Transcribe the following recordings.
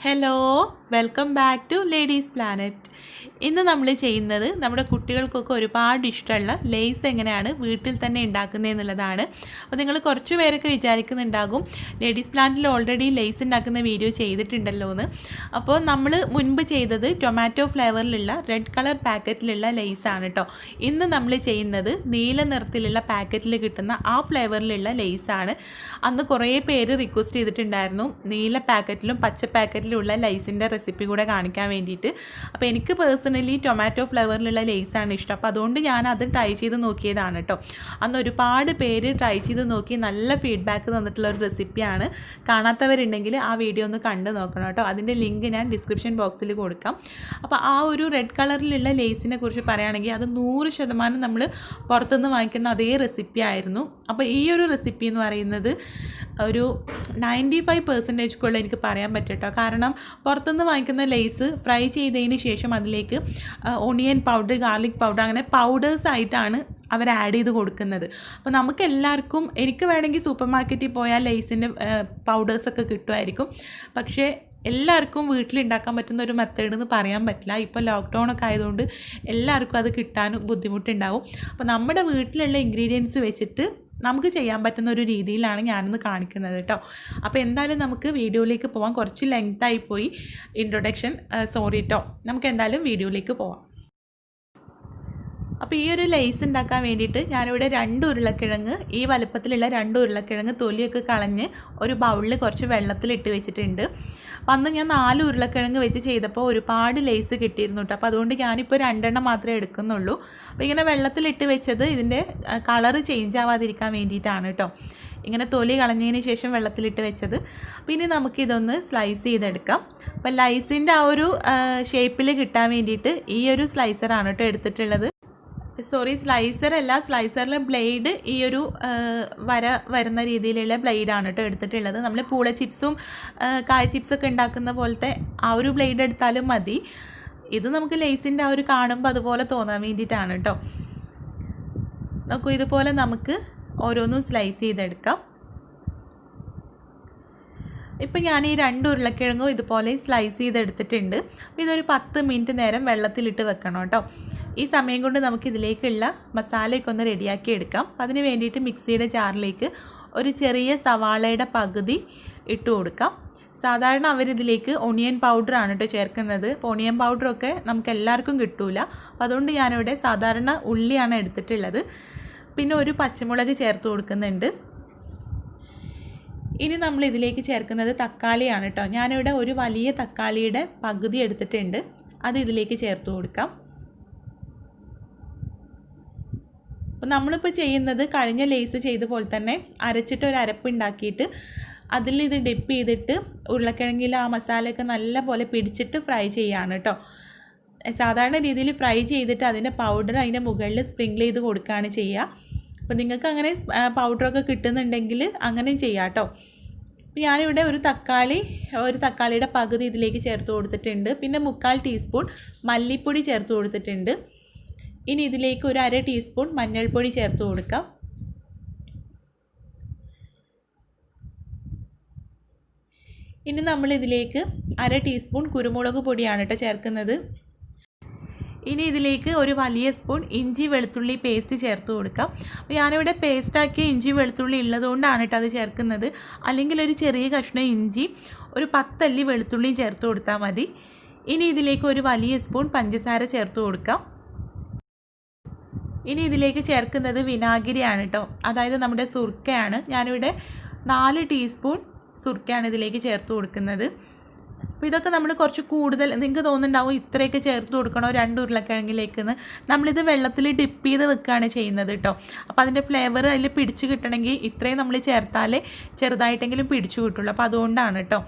Hello, welcome back to ladies planet. ഇന്ന് നമ്മൾ ചെയ്യുന്നത് നമ്മുടെ കുട്ടികൾക്കൊക്കെ ഒരുപാട് ഇഷ്ടമുള്ള ലേസ് എങ്ങനെയാണ് വീട്ടിൽ തന്നെ ഉണ്ടാക്കുന്നതെന്നുള്ളതാണ്. അപ്പോൾ നിങ്ങൾ കുറച്ച് പേരൊക്കെ വിചാരിക്കുന്നുണ്ടാകും ലേഡീസ് പ്ലാനറ്റിൽ ഓൾറെഡി ലേസ് ഉണ്ടാക്കുന്ന വീഡിയോ ചെയ്തിട്ടുണ്ടല്ലോ എന്ന്. അപ്പോൾ നമ്മൾ മുൻപ് ചെയ്തത് ടൊമാറ്റോ ഫ്ലേവറിലുള്ള റെഡ് കളർ പാക്കറ്റിലുള്ള ലേസാണ് കേട്ടോ. ഇന്ന് നമ്മൾ ചെയ്യുന്നത് നീല നിറത്തിലുള്ള പാക്കറ്റിൽ കിട്ടുന്ന ആ ഫ്ലേവറിലുള്ള ലേസാണ്. അന്ന് കുറേ പേര് റിക്വസ്റ്റ് ചെയ്തിട്ടുണ്ടായിരുന്നു നീല പാക്കറ്റിലും പച്ച പാക്കറ്റിലുള്ള ലേസിൻ്റെ റെസിപ്പി കൂടെ കാണിക്കാൻ വേണ്ടിയിട്ട്. അപ്പോൾ എനിക്ക് പേഴ്സണലി ടൊമാറ്റോ ഫ്ലേവറിലുള്ള ലേസാണ് ഇഷ്ടം. അപ്പോൾ അതുകൊണ്ട് ഞാൻ അത് ട്രൈ ചെയ്ത് നോക്കിയതാണ് കേട്ടോ. അന്ന് ഒരുപാട് പേര് ട്രൈ ചെയ്ത് നോക്കി നല്ല ഫീഡ്ബാക്ക് തന്നിട്ടുള്ള ഒരു റെസിപ്പിയാണ്. കാണാത്തവരുണ്ടെങ്കിൽ ആ വീഡിയോ ഒന്ന് കണ്ടു നോക്കണം കേട്ടോ. അതിൻ്റെ ലിങ്ക് ഞാൻ ഡിസ്ക്രിപ്ഷൻ ബോക്സിൽ കൊടുക്കാം. അപ്പോൾ ആ ഒരു റെഡ് കളറിലുള്ള ലേസിനെ കുറിച്ച് പറയുകയാണെങ്കിൽ അത് 100% നമ്മൾ പുറത്തുനിന്ന് വാങ്ങിക്കുന്ന അതേ റെസിപ്പി ആയിരുന്നു. അപ്പോൾ ഈ ഒരു റെസിപ്പി എന്ന് പറയുന്നത് ഒരു 95% എനിക്ക് പറയാൻ പറ്റും കേട്ടോ. കാരണം പുറത്തുനിന്ന് വാങ്ങിക്കുന്ന ലേസ് ഫ്രൈ ചെയ്തതിന് ശേഷം അതിലേക്ക് ഓണിയൻ പൗഡർ, ഗാർലിക് പൗഡർ, അങ്ങനെ പൗഡേഴ്സ് ആയിട്ടാണ് അവർ ആഡ് ചെയ്ത് കൊടുക്കുന്നത്. അപ്പോൾ നമുക്ക് എല്ലാവർക്കും, എനിക്ക് വേണമെങ്കിൽ സൂപ്പർ മാർക്കറ്റിൽ പോയാൽ ലേസിൻ്റെ പൗഡേഴ്സൊക്കെ കിട്ടുമായിരിക്കും. പക്ഷേ എല്ലാവർക്കും വീട്ടിലുണ്ടാക്കാൻ പറ്റുന്ന ഒരു മെത്തേഡ് എന്ന് പറയാൻ പറ്റില്ല. ഇപ്പോൾ ലോക്ക്ഡൗണൊക്കെ ആയതുകൊണ്ട് എല്ലാവർക്കും അത് കിട്ടാനും ബുദ്ധിമുട്ടുണ്ടാവും. അപ്പോൾ നമ്മുടെ വീട്ടിലുള്ള ഇൻഗ്രീഡിയൻസ് വെച്ചിട്ട് നമുക്ക് ചെയ്യാൻ പറ്റുന്ന ഒരു രീതിയിലാണ് ഞാനിന്ന് കാണിക്കുന്നത് കേട്ടോ. അപ്പോൾ എന്തായാലും നമുക്ക് വീഡിയോയിലേക്ക് പോകാം. കുറച്ച് ലെങ്തായി പോയി ഇൻട്രൊഡക്ഷൻ, സോറി കേട്ടോ. നമുക്ക് എന്തായാലും വീഡിയോയിലേക്ക് പോവാം. അപ്പോൾ ഈ ഒരു ലേസ് ഉണ്ടാക്കാൻ വേണ്ടിയിട്ട് ഞാനിവിടെ 2 ഉരുളക്കിഴങ്ങ്, ഈ വലുപ്പത്തിലുള്ള 2 ഉരുളക്കിഴങ്ങ് തൊലിയൊക്കെ കളഞ്ഞ് ഒരു ബൗളിൽ കുറച്ച് വെള്ളത്തിലിട്ട് വെച്ചിട്ടുണ്ട്. അപ്പോൾ അന്ന് ഞാൻ 4 ഉരുളക്കിഴങ്ങ് വെച്ച് ചെയ്തപ്പോൾ ഒരുപാട് ലേസ് കിട്ടിയിരുന്നു കേട്ടോ. അപ്പോൾ അതുകൊണ്ട് ഞാനിപ്പോൾ 2 എണ്ണം മാത്രമേ എടുക്കുന്നുള്ളൂ. അപ്പോൾ ഇങ്ങനെ വെള്ളത്തിലിട്ട് വെച്ചത് ഇതിൻ്റെ കളറ് ചേഞ്ച് ആവാതിരിക്കാൻ വേണ്ടിയിട്ടാണ് കേട്ടോ. ഇങ്ങനെ തൊലി കളഞ്ഞതിന് ശേഷം വെള്ളത്തിലിട്ട് വെച്ചത്. പിന്നെ നമുക്കിതൊന്ന് സ്ലൈസ് ചെയ്തെടുക്കാം. അപ്പോൾ ലൈസിൻ്റെ ആ ഒരു ഷേപ്പിൽ കിട്ടാൻ വേണ്ടിയിട്ട് ഈ ഒരു സ്ലൈസറാണ് കേട്ടോ എടുത്തിട്ടുള്ളത്. സോറി, സ്ലൈസറല്ല, സ്ലൈസറിലെ ബ്ലേഡ് ഈ ഒരു വരുന്ന രീതിയിലുള്ള ബ്ലേഡാണ് കേട്ടോ എടുത്തിട്ടുള്ളത്. നമ്മൾ പൂള ചിപ്സും കായ ചിപ്സൊക്കെ ഉണ്ടാക്കുന്ന പോലത്തെ ആ ഒരു ബ്ലേഡ് എടുത്താലും മതി. ഇത് നമുക്ക് ലേസിൻ്റെ ആ ഒരു കാണുമ്പോൾ അതുപോലെ തോന്നാൻ വേണ്ടിയിട്ടാണ് കേട്ടോ. നോക്കൂ, ഇതുപോലെ നമുക്ക് ഓരോന്നും സ്ലൈസ് ചെയ്തെടുക്കാം. ഇപ്പം ഞാൻ ഈ 2 ഉരുളക്കിഴങ്ങും ഇതുപോലെ സ്ലൈസ് ചെയ്തെടുത്തിട്ടുണ്ട്. ഇതൊരു 10 മിനിറ്റ് നേരം വെള്ളത്തിലിട്ട് വെക്കണം കേട്ടോ. ഈ സമയം കൊണ്ട് നമുക്ക് ഇതിലേക്കുള്ള മസാലയൊക്കെ ഒന്ന് റെഡിയാക്കി എടുക്കാം. അപ്പം അതിന് വേണ്ടിയിട്ട് മിക്സിയുടെ ജാറിലേക്ക് ഒരു ചെറിയ സവാളയുടെ പകുതി ഇട്ട് കൊടുക്കാം. സാധാരണ അവരിതിലേക്ക് ഒണിയൻ പൗഡറാണ് കേട്ടോ ചേർക്കുന്നത്. അപ്പോൾ ഒണിയൻ പൗഡറൊക്കെ നമുക്ക് എല്ലാവർക്കും കിട്ടില്ല. അപ്പോൾ അതുകൊണ്ട് ഞാനിവിടെ സാധാരണ ഉള്ളിയാണ് എടുത്തിട്ടുള്ളത്. പിന്നെ ഒരു പച്ചമുളക് ചേർത്ത് കൊടുക്കുന്നുണ്ട്. ഇനി നമ്മൾ ഇതിലേക്ക് ചേർക്കുന്നത് തക്കാളിയാണ് കേട്ടോ. ഞാനിവിടെ ഒരു വലിയ തക്കാളിയുടെ പകുതി എടുത്തിട്ടുണ്ട്. അത് ഇതിലേക്ക് ചേർത്ത് കൊടുക്കാം. അപ്പോൾ നമ്മളിപ്പോൾ ചെയ്യുന്നത് കഴിഞ്ഞ ലേസ് ചെയ്ത പോലെ തന്നെ അരച്ചിട്ട് ഒരു അരപ്പ് ഉണ്ടാക്കിയിട്ട് അതിൽ ഇത് ഡിപ്പ് ചെയ്തിട്ട് ഉരുളക്കിഴങ്ങിൽ ആ മസാലയൊക്കെ നല്ല പോലെ പിടിച്ചിട്ട് ഫ്രൈ ചെയ്യുകയാണ് കേട്ടോ. സാധാരണ രീതിയിൽ ഫ്രൈ ചെയ്തിട്ട് അതിൻ്റെ പൗഡർ അതിൻ്റെ മുകളിൽ സ്പ്രിങ്കിൾ ചെയ്ത് കൊടുക്കുകയാണ് ചെയ്യുക. അപ്പോൾ നിങ്ങൾക്ക് അങ്ങനെ പൗഡറൊക്കെ കിട്ടുന്നുണ്ടെങ്കിൽ അങ്ങനെയും ചെയ്യാം കേട്ടോ. അപ്പോൾ ഞാനിവിടെ ഒരു തക്കാളിയുടെ പകുതി ഇതിലേക്ക് ചേർത്ത് കൊടുത്തിട്ടുണ്ട്. പിന്നെ 3/4 ടീസ്പൂൺ മല്ലിപ്പൊടി ചേർത്ത് കൊടുത്തിട്ടുണ്ട്. ഇനി ഇതിലേക്ക് ഒരു 1/2 ടീസ്പൂൺ മഞ്ഞൾപ്പൊടി ചേർത്ത് കൊടുക്കാം. ഇനി നമ്മളിതിലേക്ക് 1/2 ടീസ്പൂൺ കുരുമുളക് പൊടിയാണ് കേട്ടോ ചേർക്കുന്നത്. ഇനി ഇതിലേക്ക് ഒരു വലിയ സ്പൂൺ ഇഞ്ചി വെളുത്തുള്ളി പേസ്റ്റ് ചേർത്ത് കൊടുക്കാം. അപ്പോൾ ഞാനിവിടെ പേസ്റ്റാക്കിയ ഇഞ്ചി വെളുത്തുള്ളി ഉള്ളതുകൊണ്ടാണ് കേട്ടോ അത് ചേർക്കുന്നത്. അല്ലെങ്കിൽ ഒരു ചെറിയ കഷ്ണം ഇഞ്ചി, ഒരു 10 അല്ലി വെളുത്തുള്ളിയും ചേർത്ത് കൊടുത്താൽ മതി. ഇനി ഇതിലേക്ക് ഒരു വലിയ സ്പൂൺ പഞ്ചസാര ചേർത്ത് കൊടുക്കാം. ഇനി ഇതിലേക്ക് ചേർക്കുന്നത് വിനാഗിരിയാണ് കേട്ടോ, അതായത് നമ്മുടെ സുർക്കയാണ്. ഞാനിവിടെ 4 ടീസ്പൂൺ സുർക്കയാണ് ഇതിലേക്ക് ചേർത്ത് കൊടുക്കുന്നത്. അപ്പോൾ ഇതൊക്കെ നമ്മൾ കുറച്ച് കൂടുതൽ, നിങ്ങൾക്ക് തോന്നുന്നുണ്ടാവും ഇത്രയൊക്കെ ചേർത്ത് കൊടുക്കണോ 2 ഉരുളക്കിഴങ്ങിലേക്കെന്ന്. നമ്മളിത് വെള്ളത്തിൽ ഡിപ്പ് ചെയ്ത് വെക്കുകയാണ് ചെയ്യുന്നത് കേട്ടോ. അപ്പോൾ അതിൻ്റെ ഫ്ലേവർ അതിൽ പിടിച്ച് കിട്ടണമെങ്കിൽ ഇത്രയും നമ്മൾ ചേർത്താലേ ചെറുതായിട്ടെങ്കിലും പിടിച്ചു കിട്ടുള്ളൂ. അപ്പോൾ അതുകൊണ്ടാണ് കേട്ടോ.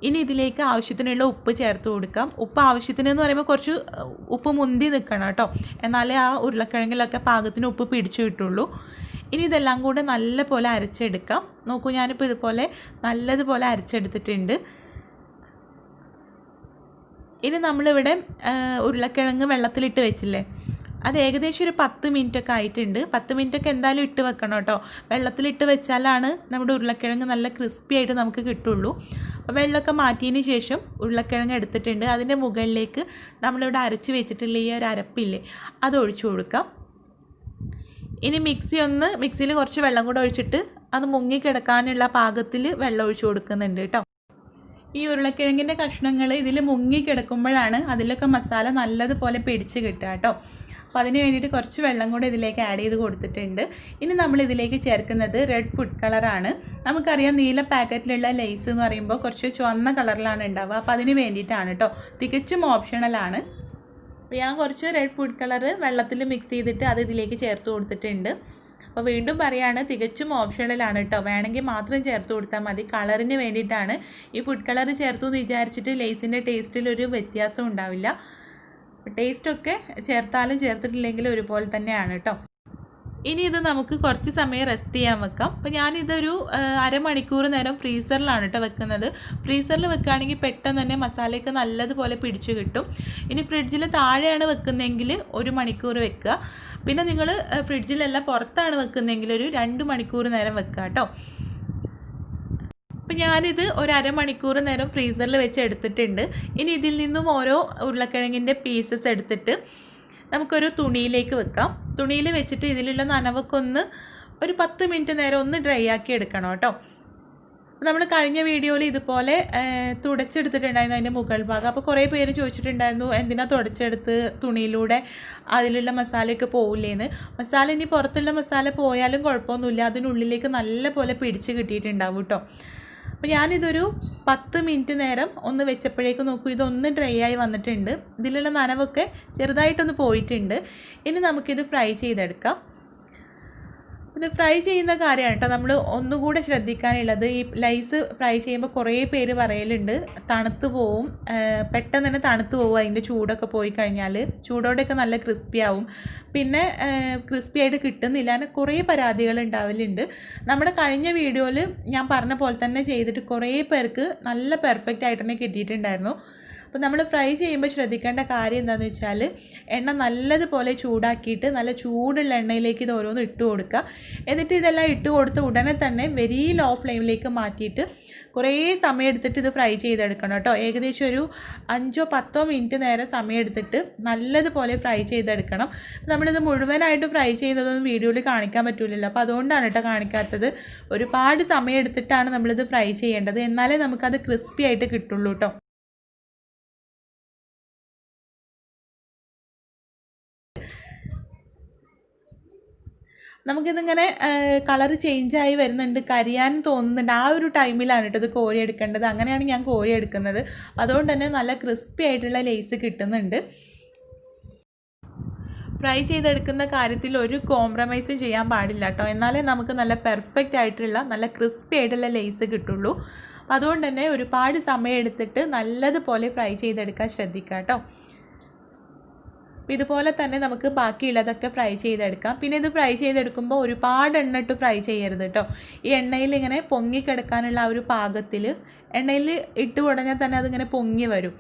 ഇനി ഇതിലേക്ക് ആവശ്യത്തിനുള്ള ഉപ്പ് ചേർത്ത് കൊടുക്കാം. ഉപ്പ് ആവശ്യത്തിന് എന്ന് പറയുമ്പോൾ കുറച്ച് ഉപ്പ് മുന്തി നിൽക്കണം കേട്ടോ, എന്നാലേ ആ ഉരുളക്കിഴങ്ങിലൊക്കെ പാകത്തിന് ഉപ്പ് പിടിച്ചു കിട്ടുള്ളൂ. ഇനി ഇതെല്ലാം കൂടെ നല്ല പോലെ അരച്ചെടുക്കാം. നോക്കൂ, ഞാനിപ്പോൾ ഇതുപോലെ നല്ലതുപോലെ അരച്ചെടുത്തിട്ടുണ്ട്. ഇനി നമ്മളിവിടെ ഉരുളക്കിഴങ്ങ് വെള്ളത്തിലിട്ട് വെച്ചില്ലേ, അത് ഏകദേശം ഒരു 10 മിനിറ്റൊക്കെ ആയിട്ടുണ്ട്. 10 മിനിറ്റൊക്കെ എന്തായാലും ഇട്ട് വെക്കണം കേട്ടോ. വെള്ളത്തിലിട്ട് വെച്ചാലാണ് നമ്മുടെ ഉരുളക്കിഴങ്ങ് നല്ല ക്രിസ്പി ആയിട്ട് നമുക്ക് കിട്ടുള്ളൂ. വെള്ളമൊക്കെ മാറ്റിയതിന് ശേഷം ഉരുളക്കിഴങ്ങ് എടുത്തിട്ടുണ്ട്. അതിൻ്റെ മുകളിലേക്ക് നമ്മളിവിടെ അരച്ച് വെച്ചിട്ടുള്ള ഈ ഒരു അരപ്പില്ലേ അത് ഒഴിച്ചു കൊടുക്കാം. ഇനി മിക്സിയിൽ കുറച്ച് വെള്ളം കൂടെ ഒഴിച്ചിട്ട് അത് മുങ്ങിക്കിടക്കാനുള്ള പാകത്തിൽ വെള്ളം ഒഴിച്ചു കൊടുക്കുന്നുണ്ട് കേട്ടോ. ഈ ഉരുളക്കിഴങ്ങിൻ്റെ കഷ്ണങ്ങൾ ഇതിൽ മുങ്ങിക്കിടക്കുമ്പോഴാണ് അതിലൊക്കെ മസാല നല്ലതുപോലെ പിടിച്ച് കിട്ടുക കേട്ടോ. അപ്പോൾ അതിന് വേണ്ടിയിട്ട് കുറച്ച് വെള്ളം കൂടെ ഇതിലേക്ക് ആഡ് ചെയ്ത് കൊടുത്തിട്ടുണ്ട്. ഇനി നമ്മൾ ഇതിലേക്ക് ചേർക്കുന്നത് റെഡ് ഫുഡ് കളറാണ്. നമുക്കറിയാം നീല പാക്കറ്റിലുള്ള ലേസ് എന്ന് പറയുമ്പോൾ കുറച്ച് ചുവന്ന കളറിലാണ് ഉണ്ടാവുക. അപ്പോൾ അതിന് വേണ്ടിയിട്ടാണ് കേട്ടോ, തികച്ചും ഓപ്ഷണലാണ്. അപ്പോൾ ഞാൻ കുറച്ച് റെഡ് ഫുഡ് കളറ് വെള്ളത്തിൽ മിക്സ് ചെയ്തിട്ട് അത് ഇതിലേക്ക് ചേർത്ത് കൊടുത്തിട്ടുണ്ട്. അപ്പോൾ വീണ്ടും പറയുകയാണ്, തികച്ചും ഓപ്ഷണലാണ് കേട്ടോ, വേണമെങ്കിൽ മാത്രം ചേർത്ത് കൊടുത്താൽ മതി. കളറിന് വേണ്ടിയിട്ടാണ്. ഈ ഫുഡ് കളർ ചേർത്തു എന്ന് വിചാരിച്ചിട്ട് ലേസിൻ്റെ ടേസ്റ്റിലൊരു വ്യത്യാസം ഉണ്ടാവില്ല. ടേസ്റ്റൊക്കെ ചേർത്താലും ചേർത്തിട്ടില്ലെങ്കിലും ഒരുപോലെ തന്നെയാണ് കേട്ടോ. ഇനി ഇത് നമുക്ക് കുറച്ച് സമയം റെസ്റ്റ് ചെയ്യാൻ വെക്കാം. അപ്പോൾ ഞാനിതൊരു അരമണിക്കൂർ നേരം ഫ്രീസറിലാണ് കേട്ടോ വെക്കുന്നത്. ഫ്രീസറിൽ വെക്കുകയാണെങ്കിൽ പെട്ടെന്ന് തന്നെ മസാലയൊക്കെ നല്ലതുപോലെ പിടിച്ച് കിട്ടും. ഇനി ഫ്രിഡ്ജിൽ താഴെയാണ് വെക്കുന്നതെങ്കിൽ 1 മണിക്കൂർ വെക്കുക. പിന്നെ നിങ്ങൾ ഫ്രിഡ്ജിലല്ല പുറത്താണ് വെക്കുന്നതെങ്കിൽ ഒരു 2 മണിക്കൂർ നേരം വെക്കുക കേട്ടോ. അപ്പോൾ ഞാനിത് ഒരു അരമണിക്കൂർ നേരം ഫ്രീസറിൽ വെച്ച് എടുത്തിട്ടുണ്ട്. ഇനി ഇതിൽ നിന്നും ഓരോ ഉരുളക്കിഴങ്ങിൻ്റെ പീസസ് എടുത്തിട്ട് നമുക്കൊരു തുണിയിലേക്ക് വെക്കാം. തുണിയിൽ വെച്ചിട്ട് ഇതിലുള്ള നനവൊക്കെ ഒരു 10 മിനിറ്റ് നേരം ഒന്ന് ഡ്രൈ ആക്കി എടുക്കണം കേട്ടോ. നമ്മൾ കഴിഞ്ഞ വീഡിയോയിൽ ഇതുപോലെ തുടച്ചെടുത്തിട്ടുണ്ടായിരുന്നു അതിൻ്റെ മുകൾ ഭാഗം. അപ്പോൾ കുറേ പേര് ചോദിച്ചിട്ടുണ്ടായിരുന്നു എന്തിനാ തുടച്ചെടുത്ത് തുണിയിലൂടെ അതിലുള്ള മസാലയൊക്കെ പോവില്ലേന്ന്. മസാല ഇനി പുറത്തുള്ള മസാല പോയാലും കുഴപ്പമൊന്നുമില്ല, അതിനുള്ളിലേക്ക് നല്ല പോലെ പിടിച്ച് കിട്ടിയിട്ടുണ്ടാവും കേട്ടോ. അപ്പോൾ ഞാനിതൊരു 10 മിനിറ്റ് നേരം ഒന്ന് വെച്ചപ്പോഴേക്കും നോക്കൂ, ഇതൊന്ന് ഡ്രൈ ആയി വന്നിട്ടുണ്ട്. ഇതിലുള്ള നനവൊക്കെ ചെറുതായിട്ടൊന്ന് പോയിട്ടുണ്ട്. ഇനി നമുക്കിത് ഫ്രൈ ചെയ്തെടുക്കാം. ഇത് ഫ്രൈ ചെയ്യുന്ന കാര്യമാണ് കേട്ടോ നമ്മൾ ഒന്നുകൂടെ ശ്രദ്ധിക്കാനുള്ളത്. ഈ ലൈസ് ഫ്രൈ ചെയ്യുമ്പോൾ കുറേ പേര് പറയലുണ്ട് തണുത്ത് പോവും, പെട്ടെന്ന് തന്നെ തണുത്ത് പോവും. അതിൻ്റെ ചൂടൊക്കെ പോയി കഴിഞ്ഞാൽ ചൂടോടെയൊക്കെ നല്ല ക്രിസ്പി ആവും, പിന്നെ ക്രിസ്പി ആയിട്ട് കിട്ടുന്നില്ല, അങ്ങനെ കുറേ പരാതികൾ ഉണ്ടാവലുണ്ട്. നമ്മുടെ കഴിഞ്ഞ വീഡിയോയിൽ ഞാൻ പറഞ്ഞ പോലെ തന്നെ ചെയ്തിട്ട് കുറേ പേർക്ക് നല്ല പെർഫെക്റ്റ് ആയിട്ട് തന്നെ കിട്ടിയിട്ടുണ്ടായിരുന്നു. അപ്പോൾ നമ്മൾ ഫ്രൈ ചെയ്യുമ്പോൾ ശ്രദ്ധിക്കേണ്ട കാര്യം എന്താണെന്ന് വെച്ചാൽ എണ്ണ നല്ലതുപോലെ ചൂടാക്കിയിട്ട് നല്ല ചൂടുള്ള എണ്ണയിലേക്ക് ഇത് ഓരോന്ന് ഇട്ട് കൊടുക്കുക. എന്നിട്ട് ഇതെല്ലാം ഇട്ട് കൊടുത്ത് ഉടനെ തന്നെ വെരി ലോ ഫ്ലെയിമിലേക്ക് മാറ്റിയിട്ട് കുറേ സമയം എടുത്തിട്ട് ഇത് ഫ്രൈ ചെയ്തെടുക്കണം കേട്ടോ. ഏകദേശം ഒരു 5-10 മിനിറ്റ് നേരം സമയം എടുത്തിട്ട് നല്ലതുപോലെ ഫ്രൈ ചെയ്തെടുക്കണം. നമ്മളിത് മുഴുവനായിട്ട് ഫ്രൈ ചെയ്യുന്നതൊന്നും വീഡിയോയിൽ കാണിക്കാൻ പറ്റില്ലല്ലോ, അപ്പോൾ അതുകൊണ്ടാണ് കേട്ടോ കാണിക്കാത്തത്. ഒരുപാട് സമയം എടുത്തിട്ടാണ് നമ്മളിത് ഫ്രൈ ചെയ്യേണ്ടത്, എന്നാലേ നമുക്കത് ക്രിസ്പി ആയിട്ട് കിട്ടുള്ളൂ കേട്ടോ. നമുക്കിതിങ്ങനെ കളർ ചേഞ്ചായി വരുന്നുണ്ട്, കരിയാൻ തോന്നുന്നുണ്ട്. ആ ഒരു ടൈമിലാണ് കേട്ടോ ഇത് കോരി എടുക്കേണ്ടത്. അങ്ങനെയാണ് ഞാൻ കോരി എടുക്കുന്നത്. അതുകൊണ്ട് തന്നെ നല്ല ക്രിസ്പി ആയിട്ടുള്ള ലേസ് കിട്ടുന്നുണ്ട്. ഫ്രൈ ചെയ്തെടുക്കുന്ന കാര്യത്തിൽ ഒരു കോംപ്രമൈസും ചെയ്യാൻ പാടില്ല കേട്ടോ, എന്നാലേ നമുക്ക് നല്ല പെർഫെക്റ്റ് ആയിട്ടുള്ള നല്ല ക്രിസ്പി ആയിട്ടുള്ള ലേസ് കിട്ടുള്ളൂ. അതുകൊണ്ട് തന്നെ ഒരുപാട് സമയം എടുത്തിട്ട് നല്ലതുപോലെ ഫ്രൈ ചെയ്തെടുക്കാൻ ശ്രദ്ധിക്കുക കേട്ടോ. ഇതുപോലെ തന്നെ നമുക്ക് ബാക്കിയുള്ളതൊക്കെ ഫ്രൈ ചെയ്തെടുക്കാം. പിന്നെ ഇത് ഫ്രൈ ചെയ്തെടുക്കുമ്പോൾ ഒരുപാട് എണ്ണ ഇട്ട് ഫ്രൈ ചെയ്യരുത് കേട്ടോ. ഈ എണ്ണയിൽ ഇങ്ങനെ പൊങ്ങിക്കിടക്കാനുള്ള ആ ഒരു പാകത്തിൽ എണ്ണയിൽ ഇട്ട് ഉടനെ തന്നെ അതിങ്ങനെ പൊങ്ങി വരും.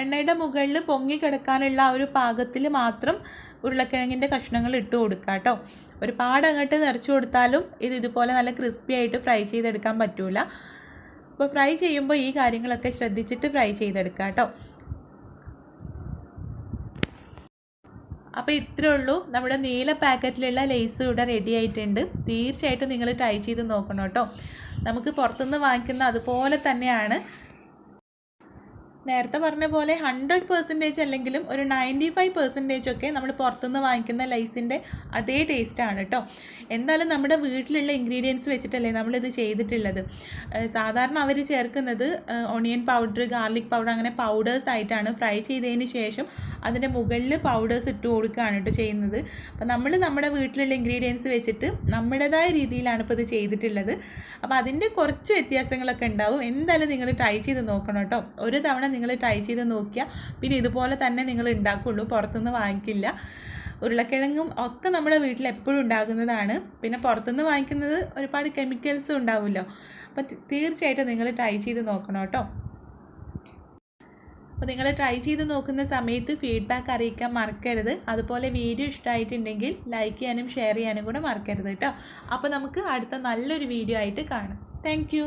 എണ്ണയുടെ മുകളിൽ പൊങ്ങിക്കിടക്കാനുള്ള ആ ഒരു പാകത്തിൽ മാത്രം ഉരുളക്കിഴങ്ങിൻ്റെ കഷ്ണങ്ങൾ ഇട്ട് കൊടുക്കുക കേട്ടോ. ഒരുപാട് അങ്ങോട്ട് നിറച്ച് കൊടുത്താലും ഇതുപോലെ നല്ല ക്രിസ്പി ആയിട്ട് ഫ്രൈ ചെയ്തെടുക്കാൻ പറ്റില്ല. അപ്പോൾ ഫ്രൈ ചെയ്യുമ്പോൾ ഈ കാര്യങ്ങളൊക്കെ ശ്രദ്ധിച്ചിട്ട് ഫ്രൈ ചെയ്തെടുക്കുക കേട്ടോ. അപ്പോൾ ഇത്രയേ ഉള്ളൂ, നമ്മുടെ നീല പാക്കറ്റിലുള്ള ലേസ് ഇവിടെ റെഡി ആയിട്ടുണ്ട്. തീർച്ചയായിട്ടും നിങ്ങൾ ട്രൈ ചെയ്ത് നോക്കണം കേട്ടോ. നമുക്ക് പുറത്തുനിന്ന് വാങ്ങിക്കുന്ന അതുപോലെ തന്നെയാണ്. നേരത്തെ പറഞ്ഞ പോലെ 100% അല്ലെങ്കിലും ഒരു 95% ഒക്കെ നമ്മൾ പുറത്തുനിന്ന് വാങ്ങിക്കുന്ന ലൈസിൻ്റെ അതേ ടേസ്റ്റാണ് കേട്ടോ. എന്തായാലും നമ്മുടെ വീട്ടിലുള്ള ഇൻഗ്രീഡിയൻസ് വെച്ചിട്ടല്ലേ നമ്മളിത് ചെയ്തിട്ടുള്ളത്. സാധാരണ അവർ ചേർക്കുന്നത് ഓണിയൻ പൗഡർ, ഗാർലിക് പൗഡർ, അങ്ങനെ പൗഡേഴ്സ് ആയിട്ടാണ്. ഫ്രൈ ചെയ്തതിന് ശേഷം അതിൻ്റെ മുകളിൽ പൗഡേഴ്സ് ഇട്ട് കൊടുക്കുകയാണ് കേട്ടോ ചെയ്യുന്നത്. അപ്പോൾ നമ്മൾ നമ്മുടെ വീട്ടിലുള്ള ഇൻഗ്രീഡിയൻസ് വെച്ചിട്ട് നമ്മുടേതായ രീതിയിലാണ് ഇപ്പോൾ ഇത് ചെയ്തിട്ടുള്ളത്. അപ്പോൾ അതിൻ്റെ കുറച്ച് വ്യത്യാസങ്ങളൊക്കെ ഉണ്ടാവും. എന്തായാലും നിങ്ങൾ ട്രൈ ചെയ്ത് നോക്കണം കേട്ടോ. ഒരു തവണ നിങ്ങൾ ട്രൈ ചെയ്ത് നോക്കിയാൽ പിന്നെ ഇതുപോലെ തന്നെ നിങ്ങൾ ഉണ്ടാക്കുള്ളൂ, പുറത്തുനിന്ന് വാങ്ങിക്കില്ല. ഉരുളക്കിഴങ്ങും ഒക്കെ നമ്മുടെ വീട്ടിൽ എപ്പോഴും ഉണ്ടാകുന്നതാണ്. പിന്നെ പുറത്തുനിന്ന് വാങ്ങിക്കുന്നത് ഒരുപാട് കെമിക്കൽസും ഉണ്ടാവുമല്ലോ. അപ്പോൾ തീർച്ചയായിട്ടും നിങ്ങൾ ട്രൈ ചെയ്ത് നോക്കണം കേട്ടോ. അപ്പോൾ നിങ്ങൾ ട്രൈ ചെയ്ത് നോക്കുന്ന സമയത്ത് ഫീഡ്ബാക്ക് അറിയിക്കാൻ മറക്കരുത്. അതുപോലെ വീഡിയോ ഇഷ്ടമായിട്ടുണ്ടെങ്കിൽ ലൈക്ക് ചെയ്യാനും ഷെയർ ചെയ്യാനും കൂടെ മറക്കരുത് കേട്ടോ. അപ്പോൾ നമുക്ക് അടുത്ത നല്ലൊരു വീഡിയോ ആയിട്ട് കാണാം. താങ്ക്